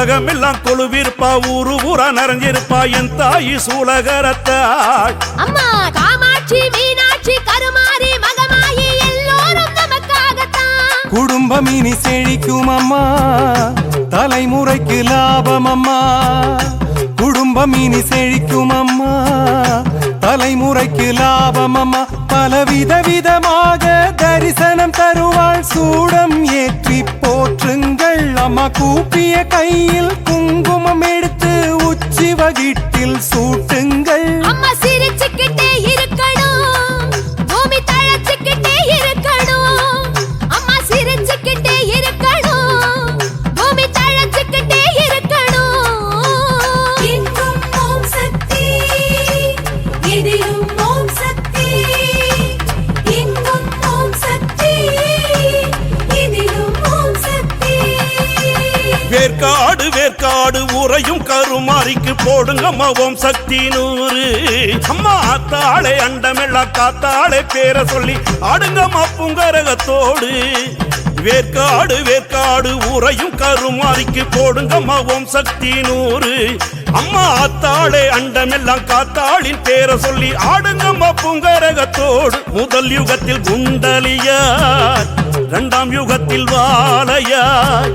உலகமெல்லாம் கொழுவிருப்பா ஊரு ஊரா நிறைஞ்சிருப்பா என் தாயி சூலகரத்தாள் அம்மா காமாட்சி மீனாட்சி கருமாரி மகமாயி எல்லோரும் நமக்காகத்தான் குடும்பம் இனி செழிக்கும் அம்மா தலைமுறைக்கு லாபம் அம்மா குடும்பம் இனி செழிக்கும் அம்மா தலைமுறைக்கு லாபம் அம்மா பலவித விதமாக தரிசனம் தருவாள் சூடம் ஏற்றி போற்றுங்கள் அம்மா கூப்பிய கையில் குங்குமம் எடுத்து உச்சி வகிட்டில் சூட்டுங்கள் அம்மா சிரிச்சுக்கிட்டே இருக்கணும் பூமி தழைச்சுக்கிட்டே இருக்கணும் அம்மா சிரிச்சுக்கிட்டே இருக்கணும் பூமி தழைச்சுக்கிட்டே இருக்கணும் எங்கும் ஓம் சக்தி எதிலும் ஓம் சக்தி எங்கும் ஓம் சக்தி எதிலும் ஓம் சக்தி வேர்க்காடு வேர்க்காடு உறையும் கருமாரிக்கு போடுங்கம்மா ஓம் சக்தி 100 அம்மா ஆத்தாளே அண்டமெல்லாம் காத்தாளே பேரை சொல்லி ஆடுங்கம்மா புங்கரகத்தோடு வேர்க்காடு வேர்க்காடு உறையும் கருமாரிக்கு போடுங்கம்மா ஓம் சக்தி 100 அம்மா ஆத்தாளே அண்டமெல்லாம் காத்தாளின் பேரை சொல்லி ஆடுங்கம்மா புங்கரகத்தோடு முதல் யுகத்தில் குண்டலியார் இரண்டாம் யுகத்தில் வாழையார்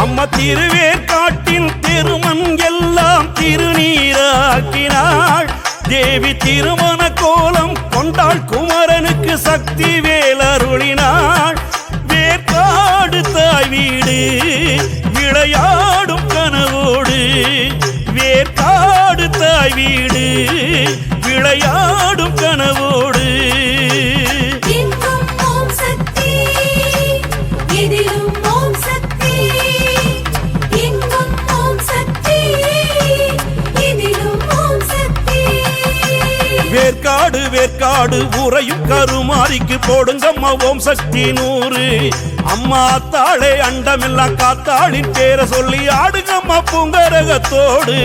அம்மா திருவேற்காட்டின் திருமண் எல்லாம் திருநீராக்கினாள் தேவி திருமண கோலம் கொண்டாள் குமரனுக்கு சக்தி வேலருளினாள் வேற்காடு தாய் வீடு விளையாடும் கனவோடு வேற்காடு தாய் வீடு விளையாடும் கனவோடு வேற்காடு வேற்காடு உறையும் கருமாரிக்கு போடுங்கம்மா ஓம் சக்தி 100 அம்மா தாளே அண்டமெல்லாம் காத்தாளின் பேரை சொல்லி ஆடுங்கம்மா பூங்கரகத்தோடு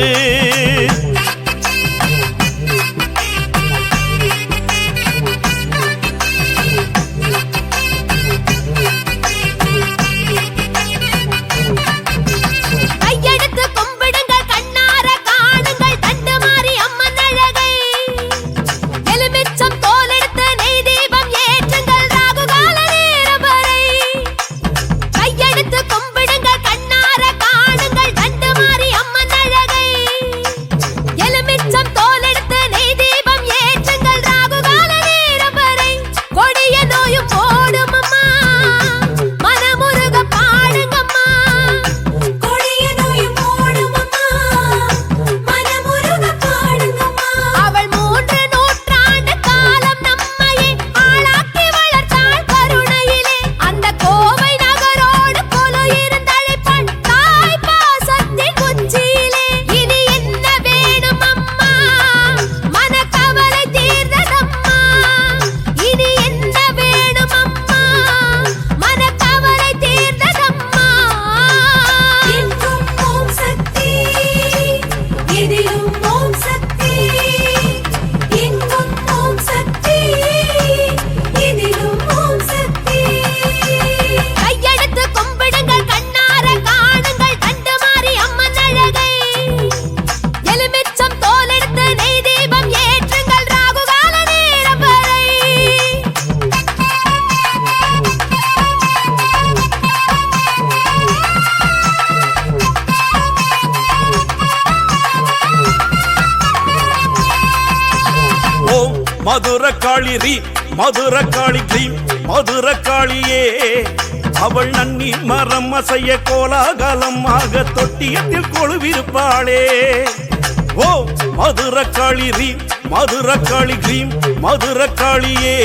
மதுரகாளி ரீ மதுரகாளி க்ளீம் மதுரகாளியே அவள் நன்னி மரம் அசைய கோலாகலமாக தொட்டியத்தில் கொழுவிருப்பாளே ஓ மதுரகாளி ரீ மதுரகாளி க்ளீம் மதுரகாளியே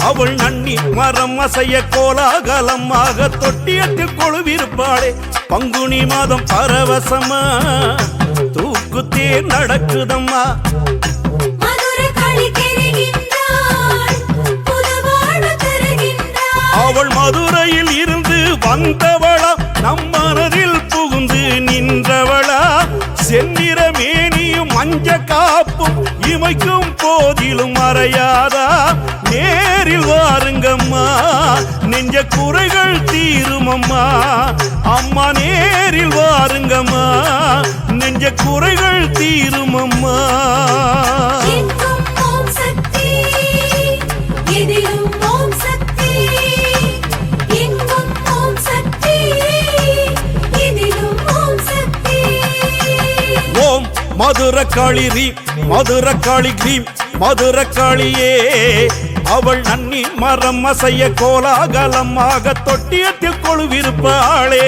அவள் நன்னி மரம் அசைய கோலாகலமாக தொட்டியத்தில் கொழுவிருப்பாளே பங்குனி மாதம் பரவசமா தூக்குத்தேர் நடக்குதம்மா அவள் மதுரையில் இருந்து வந்தவளா நம் மனதில் புகுந்து நின்றவளா செந்நிற மேனியும் மஞ்ச காப்பும் இமைக்கும் போதிலும் மறையாதா நேரில் வாருங்கம்மா நெஞ்ச குறைகள் தீருமம்மா அம்மா நேரில் வாருங்கம்மா நெஞ்ச குறைகள் தீருமம்மா எங்கும் ஓம் சக்தி எதிலும் ஓம் சக்தி எங்கும் ஓம் சக்தி எதிலும் ஓம் சக்தி ஓம் மதுரகாளி ரீம் மதுரகாளி கிரீம் மதுரகாளியே அவள் நன்னி மரம் அசைய கோலாகலமாக தொட்டியத்தில் கொழுவிருப்பாளே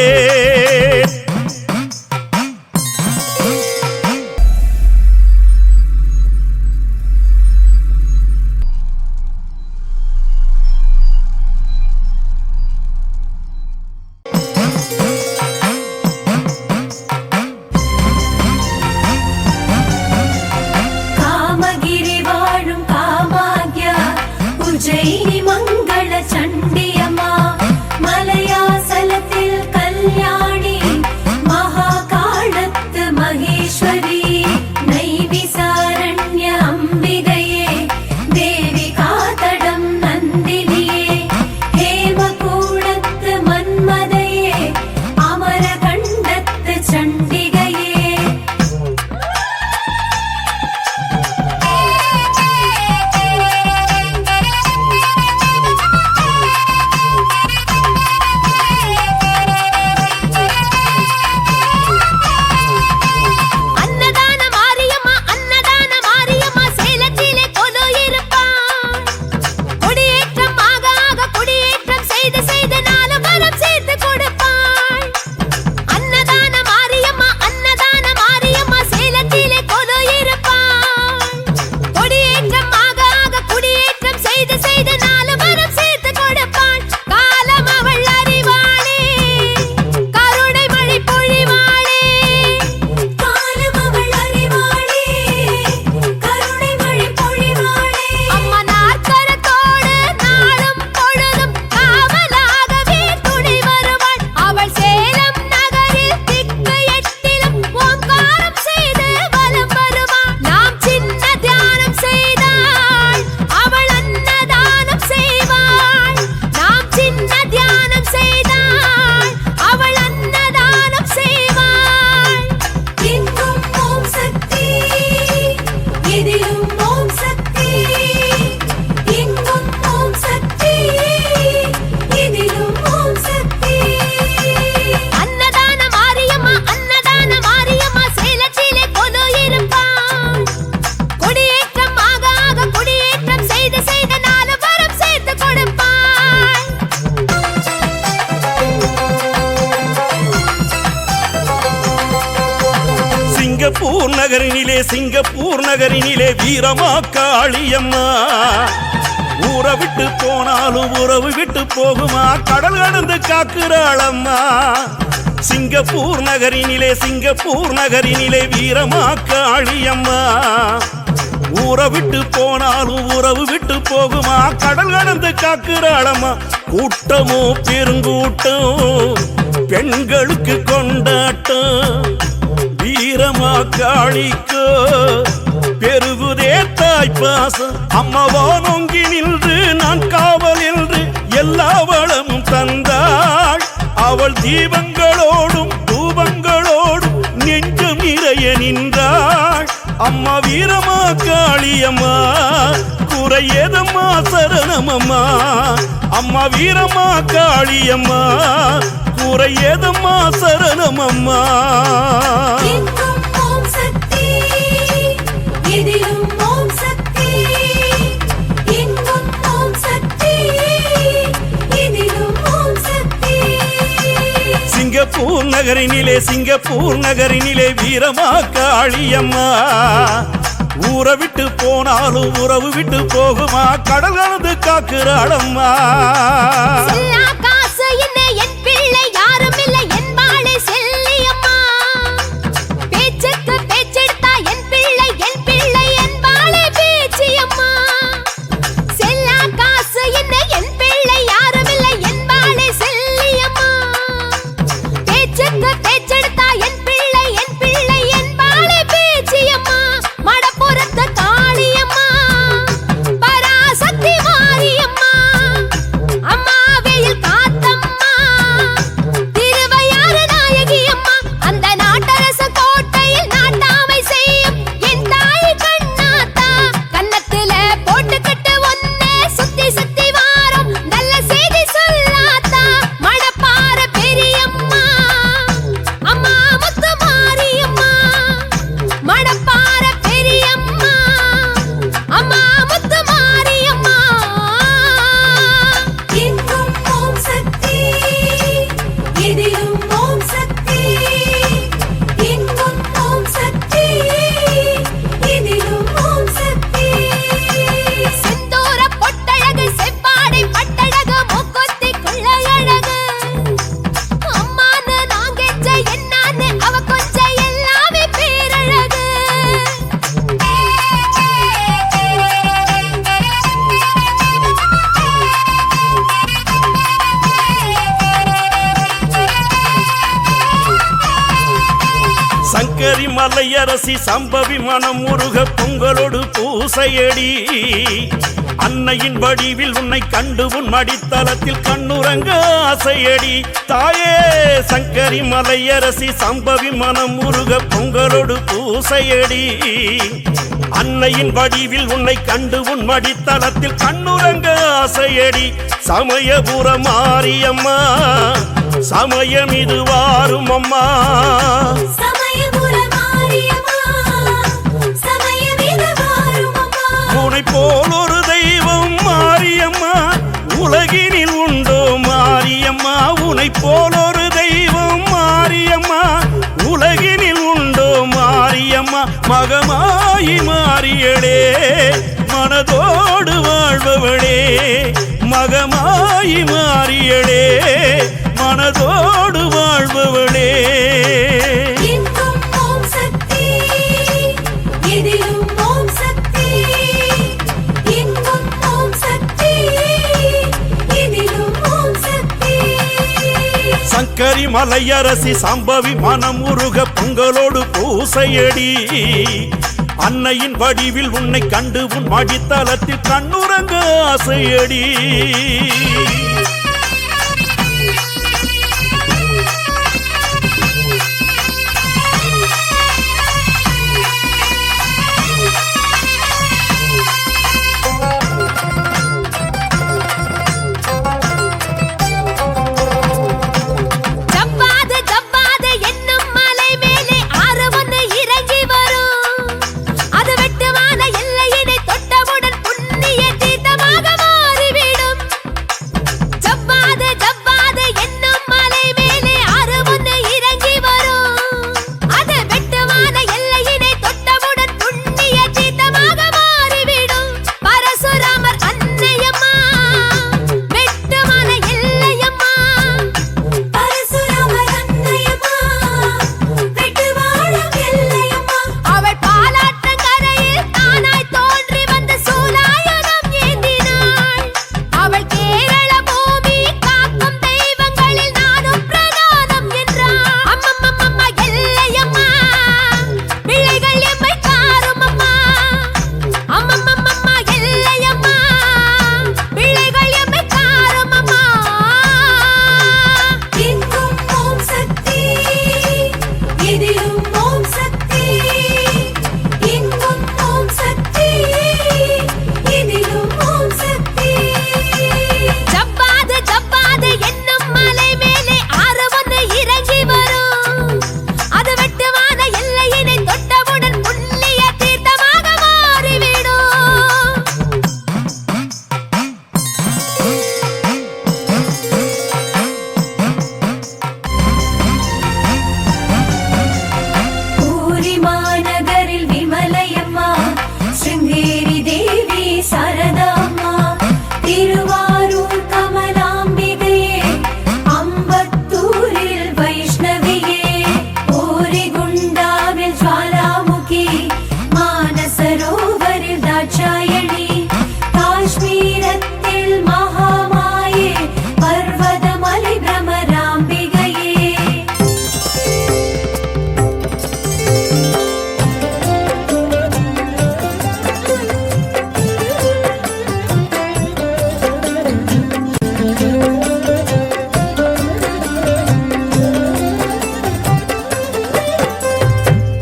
காமகிரி வாழும் காமாக்யா உஜ்ஜயினி மங்கள சண்டியம்மா மலையாசலத்தில் கல்யாணி மகாகாளத்து மகேஸ்வரி நைவிசாரண்ய அம்பிகையே தேவி காதடம் நந்தினியே ஹேமகூடத்து மன்மதையே அமரகண்டத்து சண்டிகையே அன்னதான மாரியம்மா சேலத்திலே கொலு இருப்பான் குடியேற்றம் ஆக குடியேற்றம் செய்து செய்து நாலு வரம் சேர்த்து கொடுப்பாள் அன்னதான மாரியம்மா சேலத்திலே கொலு இருப்பான் குடியேற்றம் ஆக குடியேற்றம் செய்து செய்து நாலு வரம் சேர்த்து கொடுப்பாள் காலம் அவள் அறிவாளே கருணை மழை பொழிவாளே காலம் அவள் அறிவாளே கருணை மழை பொழிவாளே அம்மா நாற்கரத்தோடு நாளும் பொழுதும் காவலாகவே துணை வருவாள் அவள் சேலம் நகரில் திக்கு எட்டிலும் ஓங்காரம் செய்து வலம் வருவாள் நாம் சின்ன தியானம் செய்தாள் அவள் அன்னதானம் செய்வாள் நாம் சின்ன தியானம் செய்தாள் அவள் அன்னதானம் செய்வாள் எங்கும் ஓம் சக்தி எதிலும் ஓம் சக்தி எங்கும் ஓம் சக்தி எதிலும் ஓம் சக்தி அன்னதான மாரியம்மா சேலத்திலே கொலு இருப்பாள் குடியேற்றம் ஆக குடியேற்றம் செய்து செய்து நாலு வரம் சேர்த்து கொடுப்பாள் சிங்கப்பூர் நகரினிலே வீரமா காளியம்மா ஊரை விட்டு போனாலும் உறவு விட்டு போகுமா கடல் கடந்து காக்குறாளம்மா சிங்கப்பூர் நகரினிலே வீரமா காளியம்மா ஊரை விட்டு போனாலும் உறவு விட்டு போகுமா கடல் கடந்து காக்குறாளம்மா கூட்டமோ பெருங்கூட்டம் பெண்களுக்கு கொண்டாட்டம் வீரமா காளிக்கோ பெருகுதே தாய் பாசம் அம்மவோ நொங்கி நின்று நான் காவல் என்று எல்லா வளமும் தந்தாள் அவள் தீபங்களோடும் தூபங்களோடும் நெஞ்சம் நிறைய நின்றாள் அம்மா வீரமா காளியம்மா குறையதம்மா சரணமம்மா அம்மா வீரமா காளியம்மா குறையதம்மா சரணமம்மா எங்கும் ஓம் சக்தி எதிலும் ஓம் சக்தி எங்கும் ஓம் சக்தி எதிலும் ஓம் சக்தி சிங்கப்பூர் நகரினிலே வீரமா காளியம்மா ஊரை விட்டு போனாலும் உறவு விட்டு போகுமா கடல் கலந்து காக்குறாளம்மா செல்லா காசு என்ன என் பிள்ளை யாரும் இல்லை என்பாளே செல்லியம்மா பேச்சுக்கு பேச்செடுத்தா என் பிள்ளை என்பாளே பேச்சியம்மா செல்லா காசு என்ன என் பிள்ளை யாரும் இல்லை என்பாளே செல்லியம்மா பேச்சுக்கு பேச்செடுத்தா என் பிள்ளை என்பாளே பேச்சியம்மா மடப்புறத்து காளியம்மா பராசக்தி மாரியம்மா அம்மா வெயில் மலையரசி சம்பவி மனம் முருக பொங்கலோடு பூசையடி அன்னையின் வடிவில் உன்னை கண்டு உன் மடித்தளத்தில் கண்ணுறங்க ஆசையடி தாயே சங்கரி மலையரசி சம்பவி மனம் முருக பொங்கலோடு பூசையடி அன்னையின் வடிவில் உன்னை கண்டு உன் மடித்தளத்தில் கண்ணுறங்க ஆசையடி சமயபுர மாரியம்மா சமயம் இது வாரும் அம்மா சமயபுர மாரியம்மா சமயம் இது வாரும் அம்மா உன்னை போல் ஒரு தெய்வம் மாரியம்மா உலகினில் உண்டோ மாரியம்மா உன்னை போல் ஒரு தெய்வம் மாரியம்மா உலகினில் உண்டோ மாரியம்மா மகமாயி மாறியடே மனதோடு வாழ்பவளே மகமாயி மாறியடே மனதோடு வாழ்பவளே எங்கும் ஓம் சக்தி எதிலும் ஓம் சக்தி எங்கும் ஓம் சக்தி எதிலும் ஓம் சக்தி சங்கரி மலையரசி சம்பவி மனம் உருக பொங்கலோடு பூசையடி அன்னையின் வடிவில் உன்னை கண்டு உன் மடித்தளத்தில் கண்ணுறங்க ஆசையடி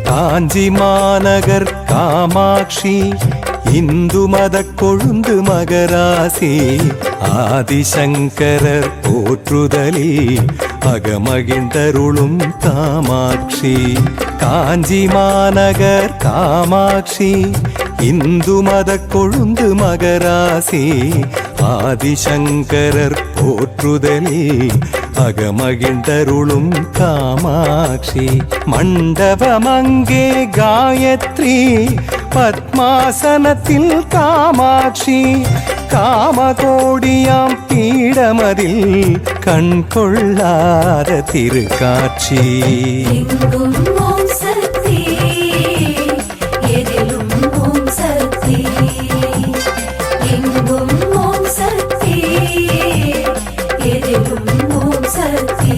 காஞ்சி மாநகர் காமாட்சி இந்து மத கொழுந்து மகராசி ஆதிசங்கரர் போற்றுதலில் அகமகிழ்ந்தருளும் காமாட்சி காஞ்சி மாநகர் காமாட்சி இந்து மத கொழுந்து மகராசி ஆதிசங்கரர் போற்றுதலில் அகமகிழ்ந்தருளும் காமாட்சி மண்டபமங்கே காயத்ரி பத்மாசனத்தில் காமாட்சி காமகோடியாம் பீடமதில் கண் கொள்ளாத திருக்காட்சி எங்கும் ஓம் சக்தி எதிலும் ஓம் சக்தி எங்கும் ஓம் சக்தி எதிலும் ஓம் சக்தி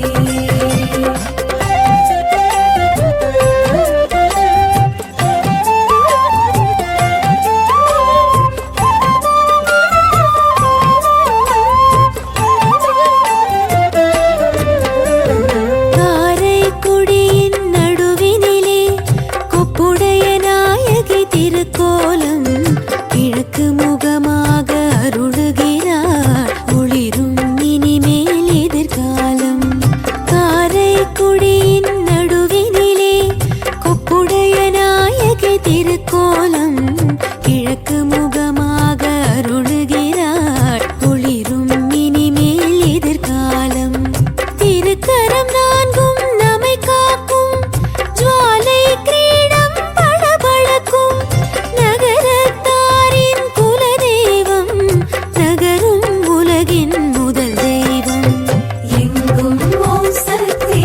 ஓம் சக்தி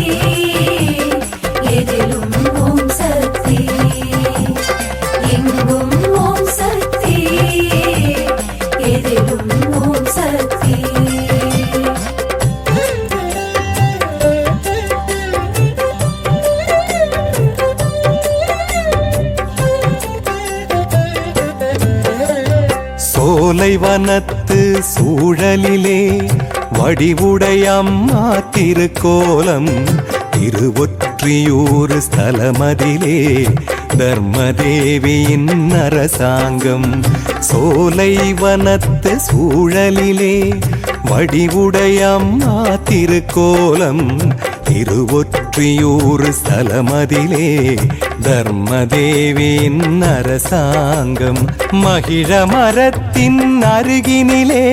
எதிலும் ஓம் சக்தி எங்கும் ஓம் சக்தி எதிலும் ஓம் சக்தி சோலைவனத்து சூழலிலே வடிவுடையம்மா திருக்கோலம் திருவொற்றியூர் ஸ்தலமதிலே தர்மதேவியின் அரசாங்கம் சோலைவனத்து சூழலிலே வடிவுடையம்மா திருக்கோலம் திருவொற்றியூர் ஸ்தலமதிலே தர்மதேவியின் அரசாங்கம் மகிழ மரத்தின் அருகினிலே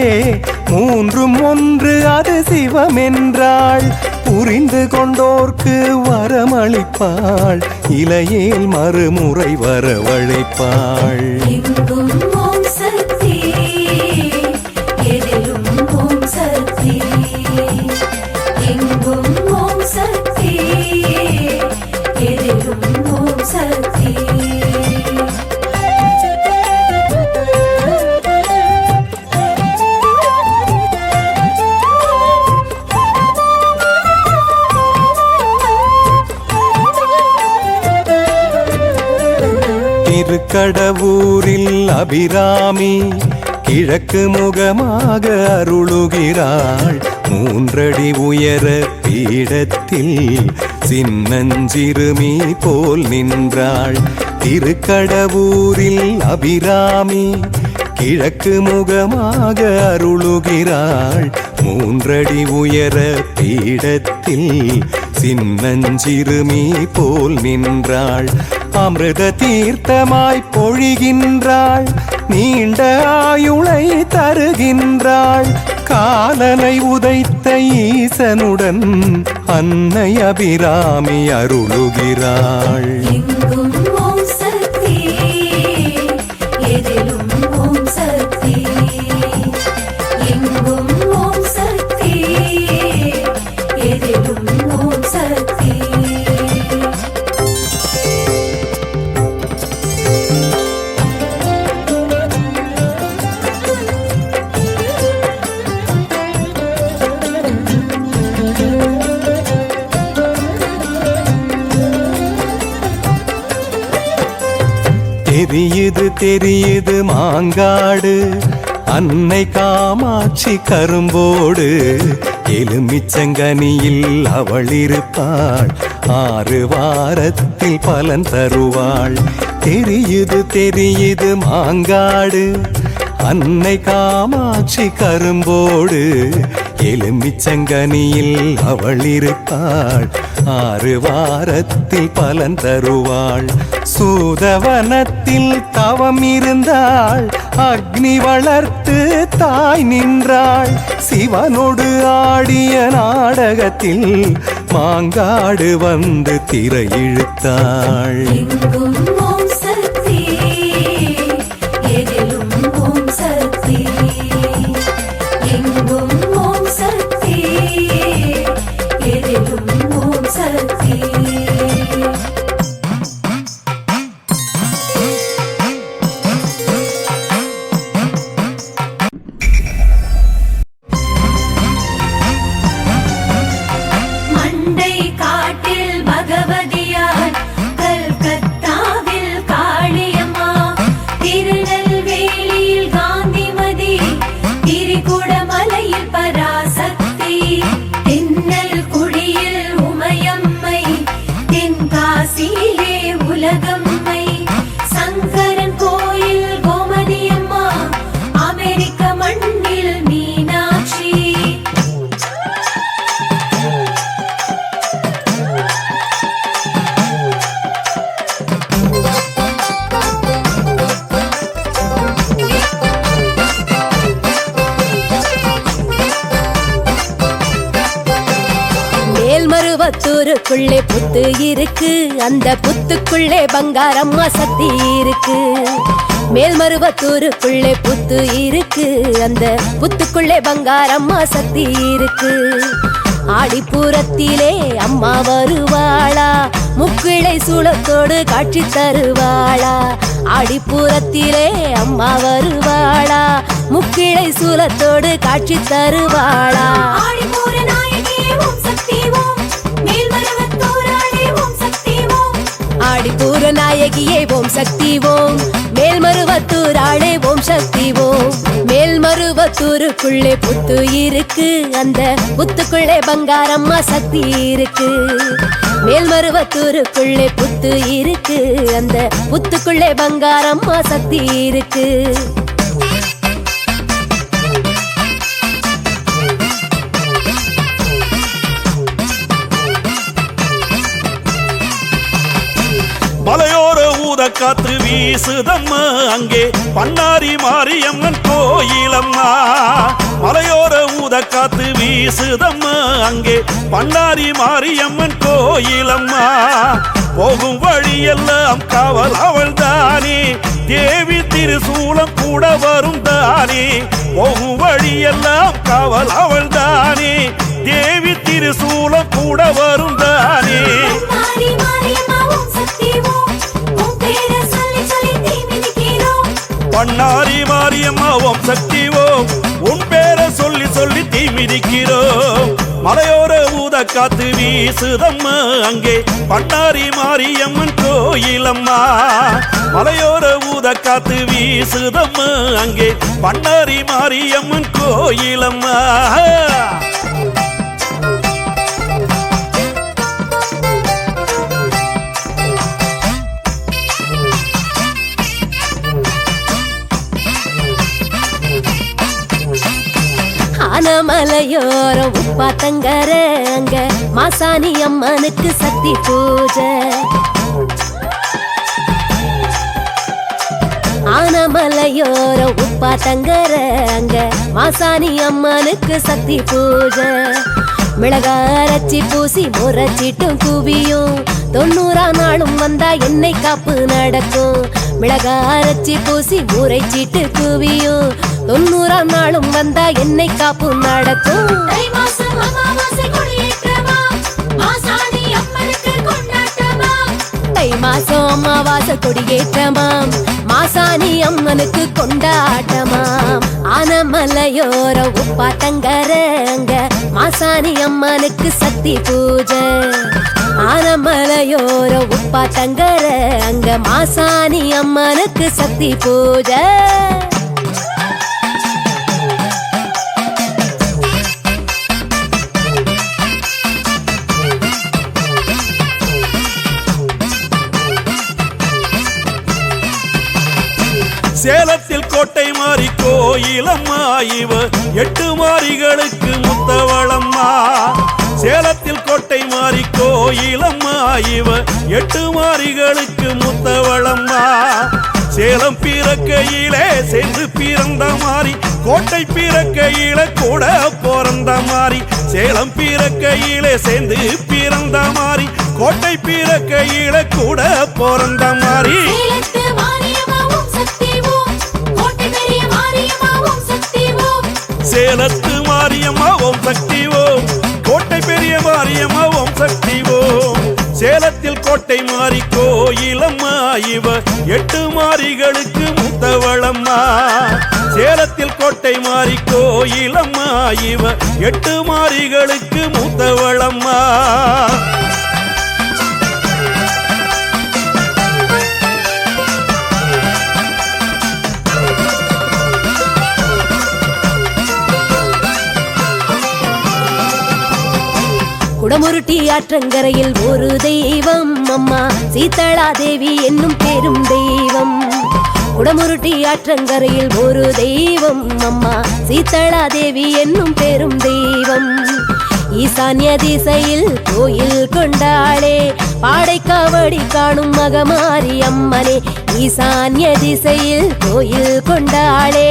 மூன்றும் ஒன்று அது சிவமென்றாள் புரிந்து கொண்டோர்க்கு வரமளிப்பாள் இலையேல் மறுமுறை வரவழைப்பாள் எங்கும் ஓம் சக்தி எதிலும் ஓம் சக்தி எங்கும் ஓம் சக்தி எதிலும் ஓம் சக்தி திருக்கடவூரில் அபிராமி கிழக்கு முகமாக அருளுகிறாள் மூன்றடி உயர பீடத்தில் சின்னஞ்சிறுமி போல் நின்றாள் திருக்கடவூரில் அபிராமி கிழக்கு முகமாக அருளுகிறாள் மூன்றடி உயர பீடத்தில் சின்னஞ்சிறுமி போல் நின்றாள் அமிர்த தீர்த்தமாய் பொழிகின்றாள் நீண்ட ஆயுளை தருகின்றாள் காலனை உதைத்த ஈசனுடன் அன்னை அபிராமி அருளுகிறாள் எங்கும் ஓம் சக்தி எதிலும் ஓம் சக்தி எங்கும் ஓம் சக்தி எதிலும் ஓம் சக்தி தெரியுது தெரியுது மாங்காடு அன்னை காமாட்சி கரும்போடு எலுமிச்சங்கனியில் அவள் இருப்பாள் 6 வாரத்தில் பலன் தருவாள் தெரியுது தெரியுது மாங்காடு அன்னை காமாட்சி கரும்போடு எலுமிச்சங்கனியில் அவள் இருப்பாள் 6 வாரத்தில் பலன் தருவாள் சூதவனத்தில் தவம் இருந்தாள் அக்னி வளர்த்து தாய் நின்றாள் சிவனோடு ஆடிய நாடகத்தில் மாங்காடு வந்து திரை இழுத்தாள் எங்கும் ஓம் சக்தி எதிலும் ஓம் சக்தி எங்கும் ஓம் சக்தி எதிலும் ஓம் சக்தி மண்டை காட்டில் பகவதியார் கல்கத்தாவில் காளியம்மா திருநெல்வேலியில் காந்திமதி திரிகுடமலையில் பராசக்தி தென்னல் குடியில் உமையம்மை தென்காசியிலே உலகம்மை சங்கரன் கோயில் கோமதியம்மா அமெரிக்க மண்ணில் மீனாட்சி மேல்மருவத்தூருக்குள்ளே புத்து இருக்கு அந்த புத்துக்குள்ளே பங்காரம்மா சக்தி இருக்கு மேல்மருவத்தூருக்குள்ளே புத்து இருக்கு அந்த புத்துக்குள்ளே பங்காரம்மா சக்தி இருக்கு ஆடிப்புறத்திலே அம்மா வருவாளா முக்கிளை சூளத்தோடு காட்சி தருவாளா ஆடிப்புறத்திலே அம்மா வருவாளா முக்கிளை சூளத்தோடு காட்சி தருவாளா ஆடிப்பூர நாயகியே ஓம் சக்தி ஓம் மேல்மருவத்தூராளே ஓம் சக்தி ஓம் ஆடிப்பூர நாயகியே ஓம் சக்தி ஓம் மேல்மருவத்தூராளே ஓம் சக்தி ஓம் மேல்மருவத்தூருக்குள்ளே புத்து இருக்கு அந்த புத்துக்குள்ளே பங்காரம்மா சக்தி இருக்கு மேல்மருவத்தூருக்குள்ளே புத்து இருக்கு அந்த புத்துக்குள்ளே பங்காரம்மா சக்தி இருக்கு மலையோர ஊத காத்து வீசுதம்மா அங்கே பண்ணாரி மாரியம்மன் கோயிலம்மா மலையோர ஊத காத்து வீசுதம்மா அங்கே பண்ணாரி மாரியம்மன் கோயிலம்மா போகும் வழியெல்லாம் காவல் அவள் தானே தேவி திருசூலம் கூட வரும் தானே போகும் வழியெல்லாம் காவல் அவள் தானே தேவி திருசூலம் கூட வரும் தானே மாரி மாரியம்மா ஓம் சக்தி ஓம் உன் பேரை சொல்லி சொல்லி தீ மிதிக்கிறோம் பண்ணாரி மாரியம்மா ஓம் சக்தி ஓம் உன் பேரை சொல்லி சொல்லி தீ மிதிக்கிறோம் மலையோர ஊத காத்து வீசுதம்மா அங்கே பண்ணாரி மாரியம்மன் கோயிலம்மா மலையோர ஊத காத்து வீசுதம்மா அங்கே பண்ணாரி மாரியம்மன் கோயிலம்மா ஆனமலையோரம் உப்பாத்தங்கர அங்க மாசாணி அம்மனுக்கு சக்தி பூஜை ஆனமலையோரம் உப்பாத்தங்கர அங்க மாசாணி அம்மனுக்கு சக்தி பூஜை மிளகாரச்சி பூசி முறைச்சிட்டும் குவியும் 90 நாளும் வந்தா என்னை காப்பு நடக்கும் மிளகாரச்சி பூசி முறைச்சிட்டு குவியும் 90 நாளும் வந்தா என்னை காப்பு நடக்கும் தை மாசம் அமாவாசை கொடியேற்றமா மாசாணி அம்மனுக்கு கொண்டாட்டமா தை மாசம் அமாவாசை கொடியேற்றமாம் மாசாணி அம்மனுக்கு கொண்டாட்டமாம் ஆனமலையோர உப்பாத்தங்கர அங்க மாசாணி அம்மனுக்கு சக்தி பூஜை ஆனமலையோர உப்பாத்தங்கர அங்க மாசாணி அம்மனுக்கு சக்தி பூஜை சேலத்தில் கோட்டை மாறி கோயிலம்மா இவ 8 மாரிகளுக்கு முத்தவளம்மா சேலத்தில் கோட்டை மாறி கோயிலம்மா இவ 8 மாரிகளுக்கு முத்தவளம்மா சேலம் பிறக்கையிலே சென்று பிறந்த மாறி கோட்டை பிறக்கையில கூட பிறந்த மாறி சேலம் பிறக்கையிலே சேர்ந்து பிறந்த மாறி கோட்டை பிறக்கையில கூட பிறந்த மாறி சேலத்து மாரியம்மா ஓம் சக்தி ஓம் கோட்டை பெரிய மாரியம்மா ஓம் சக்தி ஓம் சேலத்து மாரியம்மா ஓம் சக்தி ஓம் கோட்டை பெரிய மாரியம்மா ஓம் சக்தி ஓம் சேலத்தில் கோட்டை மாறி கோயிலம்மா இவ 8 மாரிகளுக்கு முத்தவளம்மா சேலத்தில் கோட்டை மாறி கோயிலம்மா இவ 8 மாரிகளுக்கு முத்தவளம்மா குடமுருட்டி ஆற்றங்கரையில் ஒரு தெய்வம் அம்மா சீதளா தேவி என்னும் பெரும் தெய்வம் குடமுருட்டி ஆற்றங்கரையில் ஒரு தெய்வம் அம்மா சீதளா தேவி என்னும் பெரும் தெய்வம் ஈசான்ய திசையில் கோயில் கொண்டாளே பாடைக்காவடி காணும் மகமாரி அம்மனே ஈசான்ய திசையில் கோயில் கொண்டாளே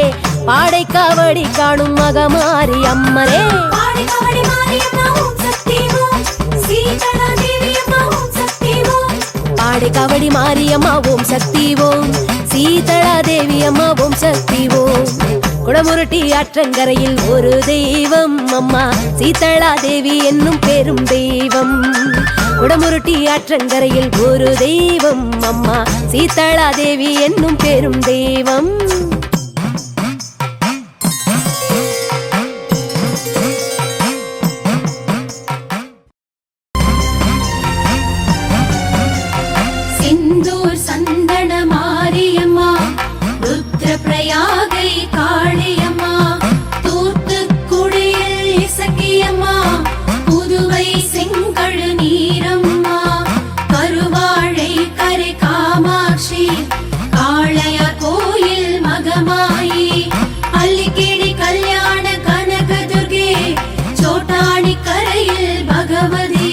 பாடைக்காவடி காணும் மகமாரி அம்மனே பாடிக்காவடி மாரியம்மா ஓம் சக்தி ஓம் சீதளா தேவியம்மா ஓம் சக்தி ஓம் பாடைக்காவடி மாரியம்மா ஓம் சக்தி ஓம் சீதளா தேவி அம்மா ஓம் சக்தி ஓம் குடமுருட்டி ஆற்றங்கரையில் ஒரு தெய்வம் அம்மா சீதளா தேவி என்னும் பெரும் தெய்வம். குடமுருட்டி ஆற்றங்கரையில் ஒரு தெய்வம் அம்மா சீதளா தேவி என்னும் பெரும் தெய்வம். சிந்தூர் சந்தன மாரியம்மா, ருத்ரபிரயாகை காளியம்மா, தூத்துக்குடியில் இசக்கியம்மா, புதுவை செங்கழு நீரம்மா, கருவாழை கரை காமாட்சி, காளையார் கோயில் மகமாயி, அல்லிக்கேணி கல்யாண கனகதுர்கே, சோட்டாணி கரையில் பகவதி.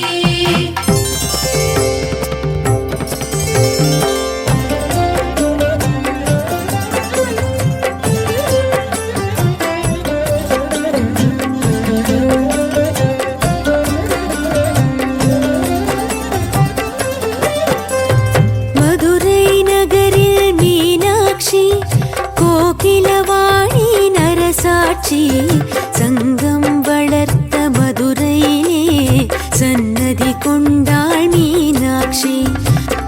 சங்கம் வளர்த்த மதுரையிலே சன்னதி கொண்டாள் மீனாட்சி.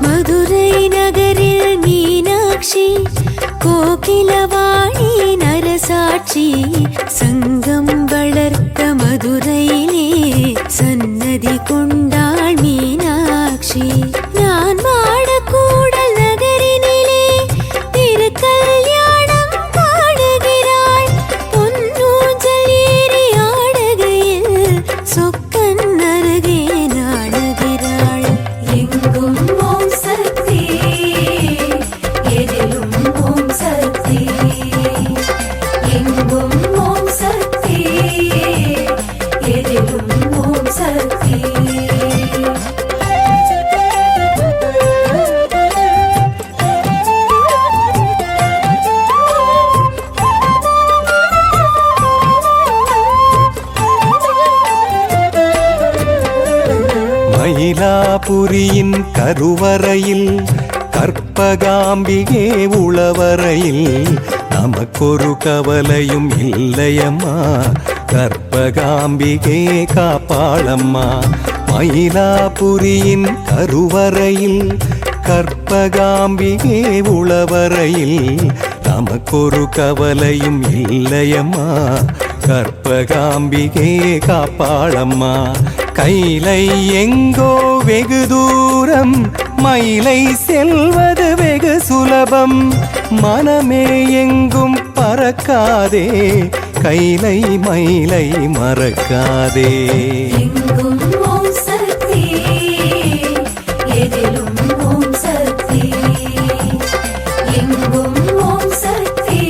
மதுரை நகரில் மீனாட்சி கோகிலவாணி நரசாட்சி. சங்கம் வளர்த்த மதுரையிலே சன்னதி கொண்டாள் மீனாட்சி. நான் வாடக்கூடல் நகரினிலே திருக்கல்யாணம் பாடுகிறாள். பொன்னூஞ்சல் ஏறி ஆடுகையில் சொக்கன் அருகே நாடுகிறாள். எங்கும் ஓம் சக்தி, எதிலும் ஓம் சக்தி. எங்கும் ஓம் சக்தி, எதிலும் ஓம் சக்தி. மயிலாபுரியின் கருவறையில் கற்பகாம்பிகே உளவரையில் நமக்கொரு கவலையும் இல்லையம்மா. கற்பகாம்பிகே காப்பாளம்மா. மயிலாபுரியின் கருவறையில் கற்பகாம்பிகே உளவரையில் நமக்கொரு கவலையும் இல்லையம்மா. கற்பகாம்பிகே காப்பாளம்மா. கைலை எங்கோ வெகு தூரம், மயிலை செல்வது வெகு சுலபம். மனமே எங்கும் பறக்காதே, கைலை மயிலை மறக்காதே. எங்கும் ஓம் சக்தி, எதிலும் ஓம் சக்தி. எங்கும் ஓம் சக்தி,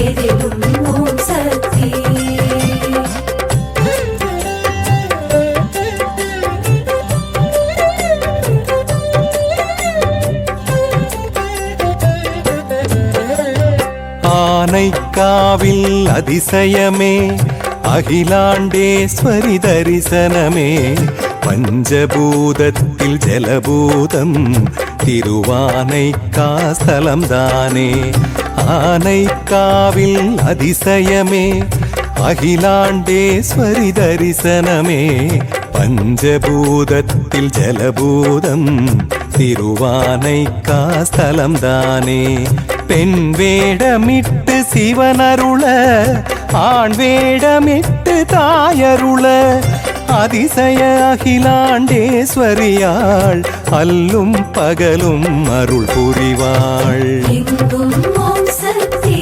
எதிலும் ஓம் சக்தி. ஆனைக்காவில் அதிசயமே, அகிலாண்டேஸ்வரி தரிசனமே. பஞ்சபூதத்தில் ஜலபூதம் திருவானைக்காஸ்தலம்தானே. ஆனைக்காவில் அதிசயமே, அகிலாண்டேஸ்வரி தரிசனமே. பஞ்சபூதத்தில் ஜலபூதம் திருவானைக்காஸ்தலம்தானே. பெண் வேடமிட்டு சிவனருள, ஆண் வேடமிட்டு தாயருள, அதிசய அகிலாண்டேஸ்வரியாள் அல்லும் பகலும் அருள் புரிவாள். எங்கும் ஓம் சக்தி,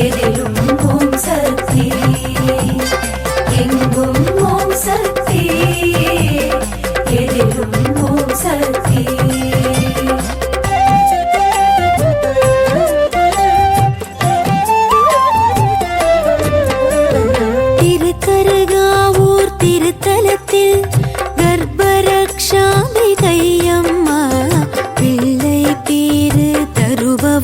எதிலும் ஓம் சக்தி. எங்கும் ஓம் சக்தி, எதிலும் ஓம் சக்தி. திருக்கருகாவூர் திருத்தலத்தில் கர்ப்பரக்ஷாம்பிகையம்மா, பிள்ளை பேரு தருபவள்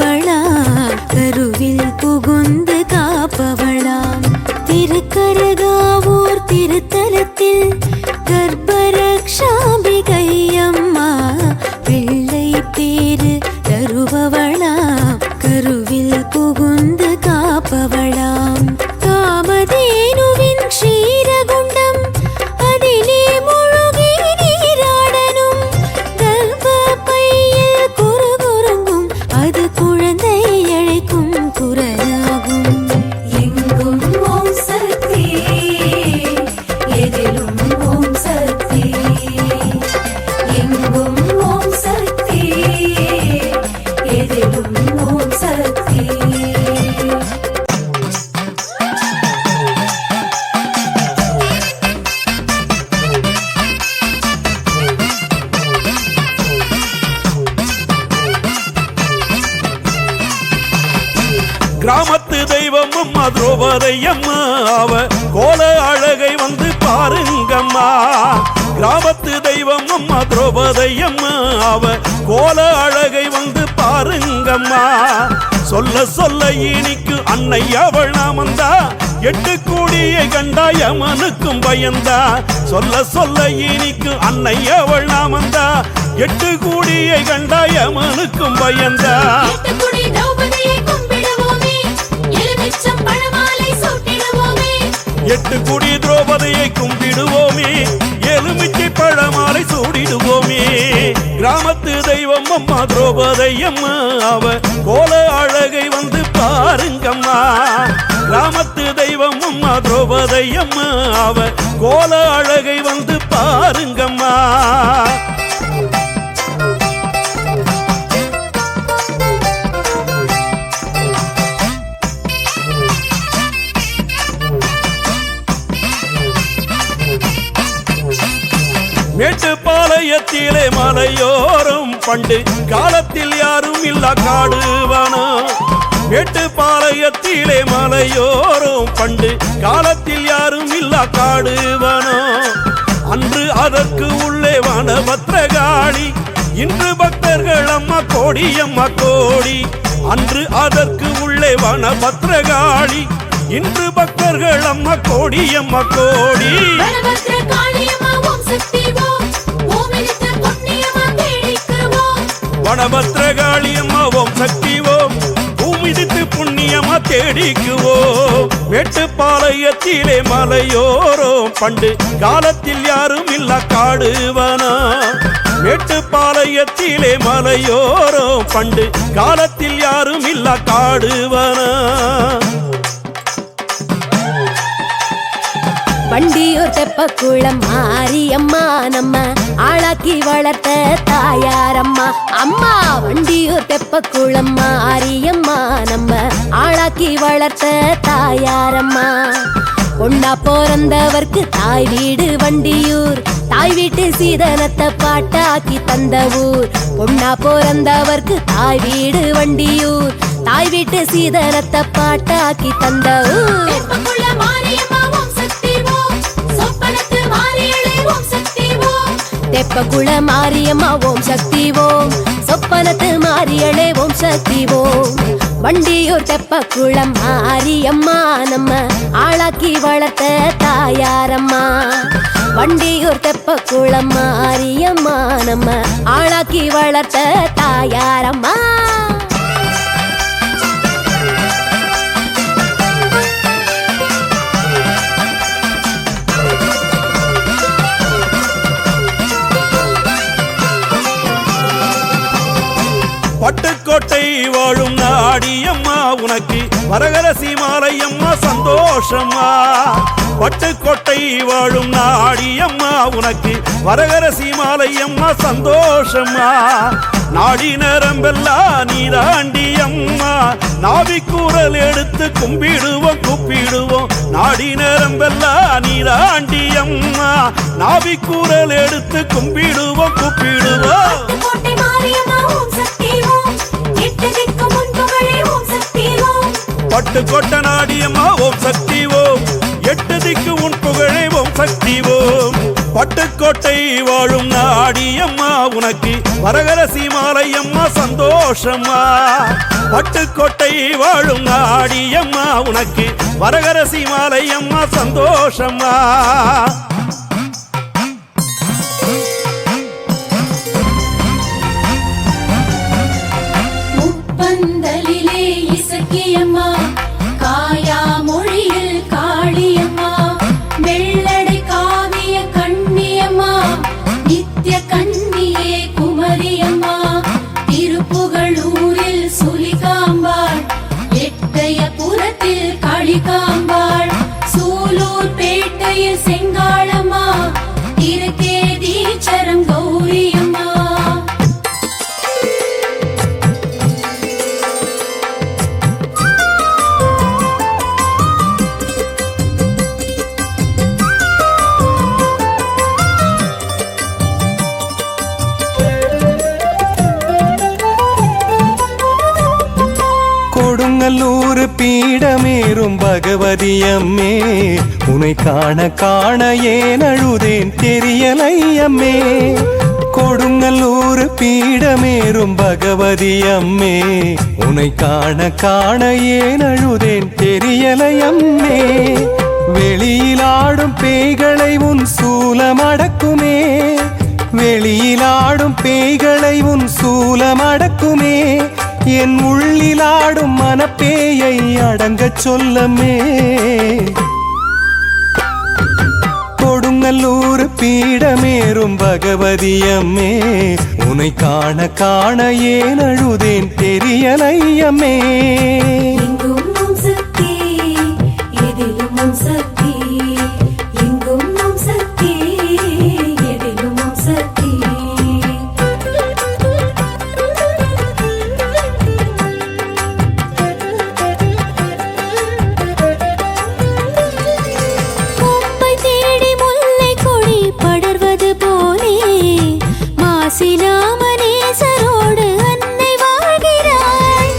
திரௌபதையம்மா அவ கோல அழகை வந்து பாருங்கம்மா கிராமத்து தெய்வம் அம்மா திரௌபதையம்மா அவ கோல அழகை வந்து பாருங்கம்மா சொல்ல சொல்ல இனிக்கு அன்னை அவள் நாமந்தா 8 கோடியை கண்டா யமனுக்கும் பயந்தா சொல்ல சொல்ல இனிக்கு அன்னை அவள் நாமந்தா 8 கோடியை கண்டா யமனுக்கும் பயந்தா 8 கோடி திரௌபதியை கும்பிடுவோமே எலுமிச்சம் பழமாலை சூட்டிடுவோமே 8 கோடி திரௌபதியை கும்பிடுவோமே எலுமிச்சை பழமாலை சூடிடுவோமே கிராமத்து தெய்வம் அம்மா திரௌபதையம்மா அவ கோல அழகை வந்து பாருங்கம்மா கிராமத்து தெய்வம் அம்மா திரௌபதையம்மா அவ கோல அழகை வந்து பாருங்கம்மா மேட்டுப்பாளையத்திலே மலையோரம் பண்டு காலத்தில் யாரும் இல்ல காடுவானோ மேட்டுப்பாளையத்திலே மலையோரம் பண்டு காலத்தில் யாரும் இல்ல காடுவானோ அன்று அதற்கு உள்ளே வனபத்ரகாளி இன்று பக்தர்கள் அம்மா கோடி அம்மா கோடி அன்று அதற்கு உள்ளே வனபத்ரகாளி இன்று பக்தர்கள் அம்மா கோடி அம்மா கோடி வனபத்ரகாளி அம்மா ஓம் சக்தி ஓம் பூமிதித்து புண்ணியமா தேடிக்குவோம் மேட்டுப்பாளையத்திலே மலையோரம் பண்டு காலத்தில் யாரும் இல்ல காடுவனா மேட்டுப்பாளையத்திலே மலையோரம் பண்டு காலத்தில் யாரும் இல்ல காடுவனா வண்டியூர் தெப்பக்குளம் மாரியம்மா நம்ம ஆளாக்கி வளர்த்த தாயாரம்மா அம்மா வண்டியூர் தெப்பக்குளம் மாரியம்மா நம்ம ஆளாக்கி வளர்த்த தாயாரம்மா பொண்ணா பிறந்தவர்க்கு தாய் வீடு வண்டியூர் தாய் வீட்டு சீதனத்தை பாட்டாக்கி தந்த ஊர் பொண்ணா பிறந்தவர்க்கு தாய் வீடு வண்டியூர் தாய் வீட்டு சீதனத்தை பாட்டாக்கி தந்த ஊர் தெப்பக்குள மாரியம்மா ஓம் சக்தி ஓம் சொப்பனத்து மாரியளே ஓம் சக்தி ஓம் வண்டியூர் தெப்பக்குளம் மாரியம்மா நம்ம ஆளாக்கி வளர்த்த தாயாரம்மா வண்டியூர் தெப்பக்குளம் மாரியம்மா நம்ம ஆளாக்கி வளர்த்த தாயாரம்மா பட்டுக்கோட்டை வாழும் நாடியம்மா உனக்கு வரகரசி மாலையம்மா சந்தோஷம்மா பட்டுக்கோட்டை வாழும் நாடியம்மா உனக்கு வரகரசி மாலையம்மா சந்தோஷம்மா நாடி நரம்பெல்லாம் நீராண்டி அம்மா நாவிக்கூறல் எடுத்து கும்பிடுவோம் குப்பிடுவோம் நாடி நரம்பெல்லாம் நீராண்டி அம்மா நாவிக்கூறல் எடுத்து கும்பிடுவோம் குப்பிடுவோம் பட்டுக்கோட்டை நாடியம்மா ஓம் சக்தி ஓம் 8 திக்கு உன் புகழே ஓம் சக்தி ஓம் பட்டுக்கோட்டை வாழும் நாடியம்மா உனக்கு வரகரசி மாலையம்மா சந்தோஷம்மா பட்டுக்கோட்டை வாழும் நாடியம்மா உனக்கு வரகரசி மாலையம்மா சந்தோஷம்மா முப்பந்தலிலே இசக்கியம்மா காயா மொழியில் காளியம்மா வெள்ளடை காவிய கண்ணியம்மா நித்திய கண்ணியே குமரியம்மா திருப்புகழூரில் சுலிகாம்பாள் எட்டயபுரத்தில் காளிகாம்பாள் சூலூர் பேட்டையில் செங்காள பீடமேறும் பகவதி அம்மே உனை காண காண ஏன் அழுதேன் தெரியலை அம்மே கொடுங்கல்லூர் பீடமேறும் பகவதி அம்மே உனை காண காண ஏன் அழுதேன் தெரியலை அம்மே வெளியிலாடும் பேய்களை உன் சூலமடக்குமே வெளியிலாடும் பேய்களை உன் சூலமடக்குமே என் உள்ளிலாடும் மனப்பேயை அடங்கச் சொல்லமே கொடுங்கல்லூர் பீடமேறும் பகவதி அம்மே உனை காண காண ஏன் அழுதேன் தெரியலை அம்மே எங்கும் உம் சக்தி எதிலும் உம் சக்தி எங்கும் உம் சக்தி எதிலும் உம் சக்தி கொம்பை தேடி முல்லை கொடி படர்வது போலே மாசிலாமணேசரோடு அன்னை வாழ்கிறாள்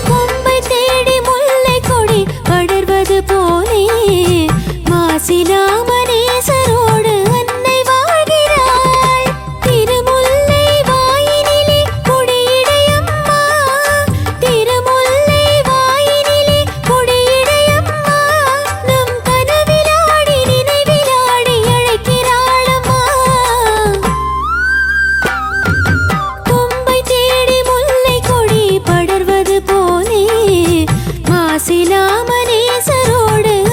கொம்பை தேடி முல்லை கொடி படர்வது போலே மாசிலாமணேசரோடு அன்னை வாழ்கிறாள் திருமுல்லை வாயினிலே குடியிடையம்மா திருமுல்லை வாயினிலே குடியிடையம்மா நம் கனவிலாடி நினைவிலாடி அழைக்கிறாளம்மா கொம்பை தேடி முல்லை கொடி படர்வது போலே மாசிலாமணேசரோடு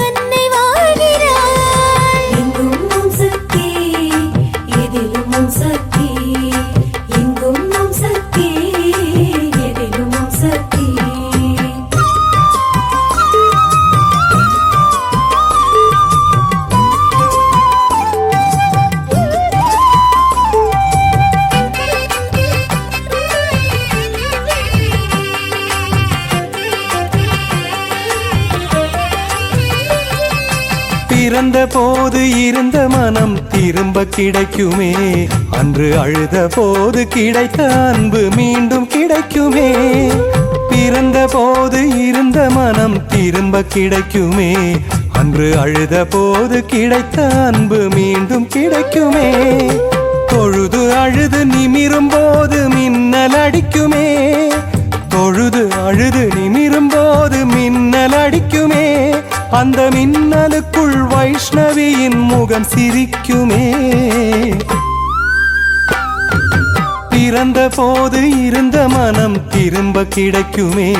அன்னை வாழ்கிறாள் எங்கும் உம் சக்தி எதிலும் உம் சக்தி எங்கும் உம் சக்தி எதிலும் உம் சக்தி பிறந்த போது இருந்த மனம் திரும்ப கிடைக்குமே அன்று அழுத போது கிடைத்த அன்பு மீண்டும் கிடைக்குமே பிறந்த போது இருந்த மனம் திரும்ப கிடைக்குமே அன்று அழுத போது கிடைத்த அன்பு மீண்டும் கிடைக்குமே தொழுது அழுது நிமிரும் போது மின்னல் அடிக்குமே தொழுது அழுது நிமிரும் போது மின்னல் அடிக்குமே அந்த மின்னலுக்குள் வைஷ்ணவியின் முகம் சிரிக்குமே பிறந்த போது இருந்த மனம் திரும்ப கிடைக்குமே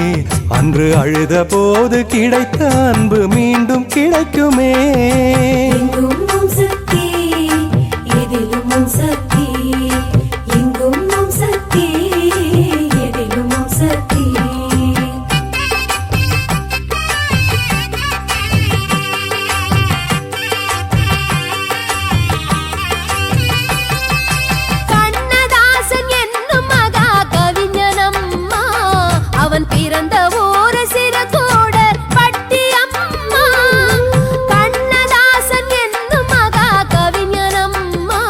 அன்று அழுத போது கிடைத்த அன்பு மீண்டும் கிடைக்குமே எங்கும் உம் சக்தி எதிலும் உம் சக்தி எங்கும் உம் சக்தி எதிலும் உம் சக்தி கண்ணதாசன் என்னும் மகா கவிஞனம்மா அவன் பிறந்த ஊரு சிறுகூடர் பட்டி அம்மா கண்ணதாசன் என்னும் மகா கவிஞனம்மா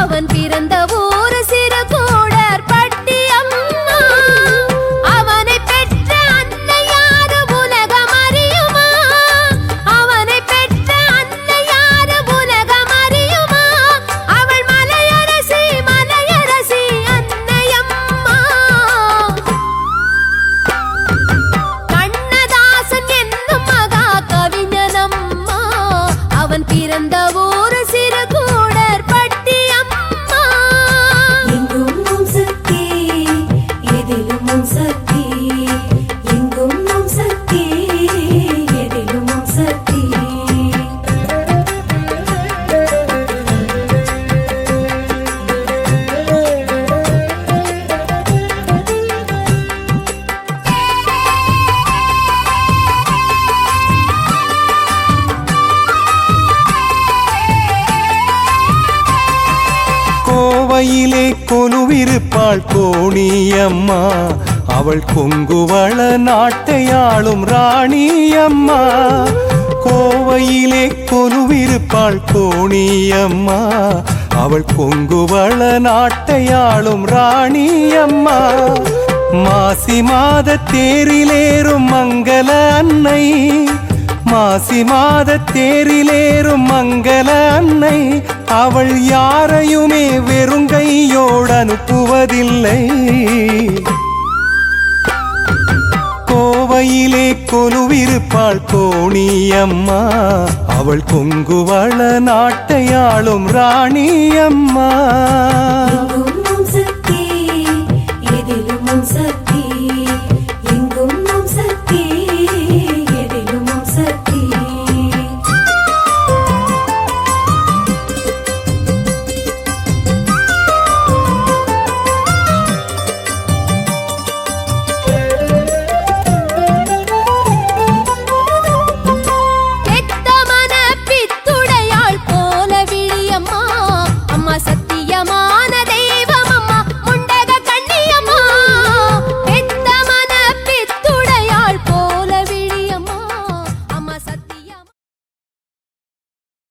அவன் பிறந்த ஊரு சிறுகூடர் பட்டி அம்மா அவனை பெற்ற அன்னை யாரு உலகம் அறியுமா அவனை பெற்ற அன்னை யாரு உலகம் அறியுமா அவள் மலையரசி மலையரசி அன்னையம்மா கண்ணதாசன் என்னும் மகா கவிஞனம்மா அவன் பிறந்த ஊரு சிறுகூடர் பட்டி அம்மா எங்கும் உம் சக்தி எதிலும் உம் சக்தி எங்கும் உம் சக்தி எதிலும் உம் சக்தி கோவையிலே கொலுவிருப்பாள் கோணியம்மா அவள் கொங்குவள நாட்டையாளும் ராணியம்மா கோவையிலே கொலுவிருப்பாள் கோணியம்மா அவள் கொங்குவள நாட்டையாளும் ராணியம்மா மாசி மாத தேரிலேறும் மங்கள அன்னை, மாசி மாத தேரிலேறும் மங்கள அன்னை, அவள் யாரையுமே வெறுங்கையோடு அனுப்புவதில்லை. கோவையிலே கொலுவிருப்பாள் கோணியம்மா, அவள் கொங்குவள நாட்டையாளும் ராணியம்மா. எங்கும் சக்தி, எதிலும் சக்தி.